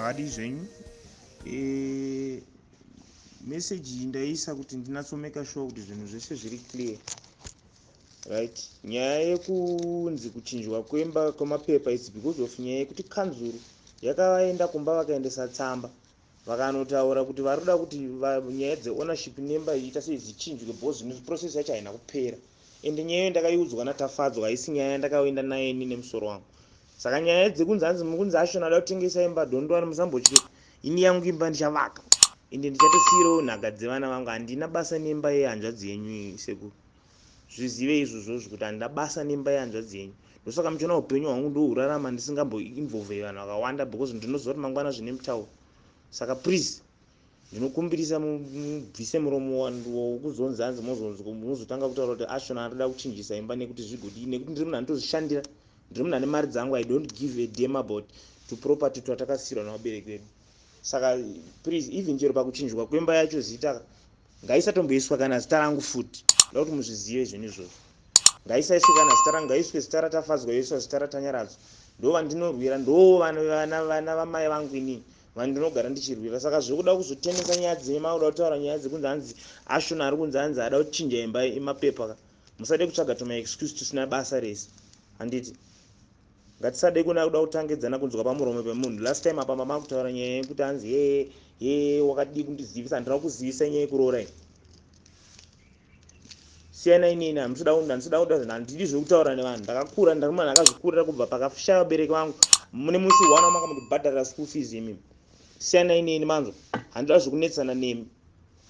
makadi zvenyu meseji ndaisa kuti ndinatsomeka sure kuti zvinhu zvese zviri clear, right? Nyaya yekunzi kuchinjwa kwemba kwemapepa is because of nyaya yekuti kanzuru yakaenda kumba vakaendesa tsamba vakanotaura kuti varikuda kuti nyaya dzeownership nemba iita sei dzichinjwe because zvino process yacho haina kupera, ende nyaya iyo ndakaiudzwa natafadzwa, haisi nyaya yandakaenda naye ini nemusoro wangu. Saka nyaya dzekunzi mukunzi ashona ada kutengesa imba, don't worry, musambotye, ini yangu imba ndichavaka ende ndichatosiyirawo nhaka dzevana vangu. Handina basa nemba yehanzvadzi yenyu sekuru, zvizive izvozvo kuti handina basa nemba yehanzvadzi yenyu. Ndosaka muchiona upenyu hwangu ndohurarama ndisingamboinvolve vanhu vakawanda because ndinoziva kuti mangwana zvine mutauro. Saka please ndinokumbirisa mubvise muromo wokuzonzi hanzi muzotanga kutaura kuti ashona anoda kuchinjisa imba nekuti zvigodii, nekuti ndiri munhu anotozvishandira, ndiri munhu ane mari dzangu. I don't give a damn about to property twatakasiyirwa navabereki vedu. Saka please, even chero pakuchinjwa kwemba yacho zita ngaisatomboiswa kana zita rangu futi, ndoda kuti muzvizive zvinhu izvozvo. Ngaisaiswe kana zita rangu, ngaiswe zita ratafadzwa, yoiswa zita ratanyaradzwa. Ndo vandinorwira, ndo vana vamai vangu inini vandinogara ndichirwira. Saka zvokuda kuzotengesa nyaya dzema, kuda kutaura nyaya dzekunzi hanzi ashona ari kunzi hanzi ada kuchinja imba yemapepa, musade kutsvaga toma excuse tusina basa rese. Handiti ngatisade kuda kutangidzana kunzwa pamuromo pemunhu. Last time apa mama kutaura nyaya yekuti hanzi wakadi kundizivisa, handina kuzivisa nyaya yekuroora iyi. Siyanai neni, handisida kuda, handidi zvekutaura nevanhu. Ndakakura, ndari munhu akazvikurira kubva pakashaya vabereki vangu. Mune musi wana makamundibhadharira school fees imimi. Siyanai neni manzo, handida zvekunetsana nemi,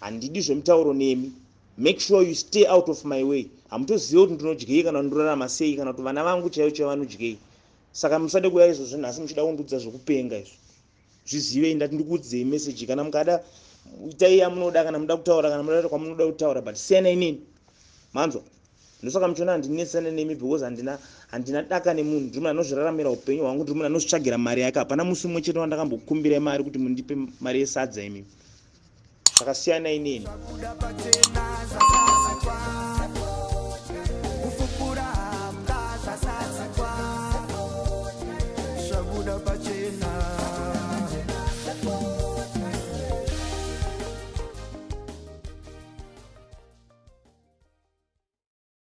handidi zvemutauro nemi. Make sure you stay out of my way. Hamutoziva kuti ndinodyei kana ndorarama sei, kana kuti vana vangu chaivo vanodyei. Saka musade kuuya izvozvo nhasi muchida kundudza zvokupenga izvo. Zvizivei, ndati ndikuudzei message, kana mukada itai yamunoda, kana muda kutaura, kana muda kwamunoda kutaura, but siyanai neni manzwa. Ndosaka muchiona handinetsana nemi because handina daka nemunhu. Ndiri munhu anozviraramira upenyu hwangu, ndiri munhu anozvitsvagira mari yake. Hapana musi mumwe chete wandakambokumbirai mari kuti mundipe mari yesadza imimi. Saka siyanai neni.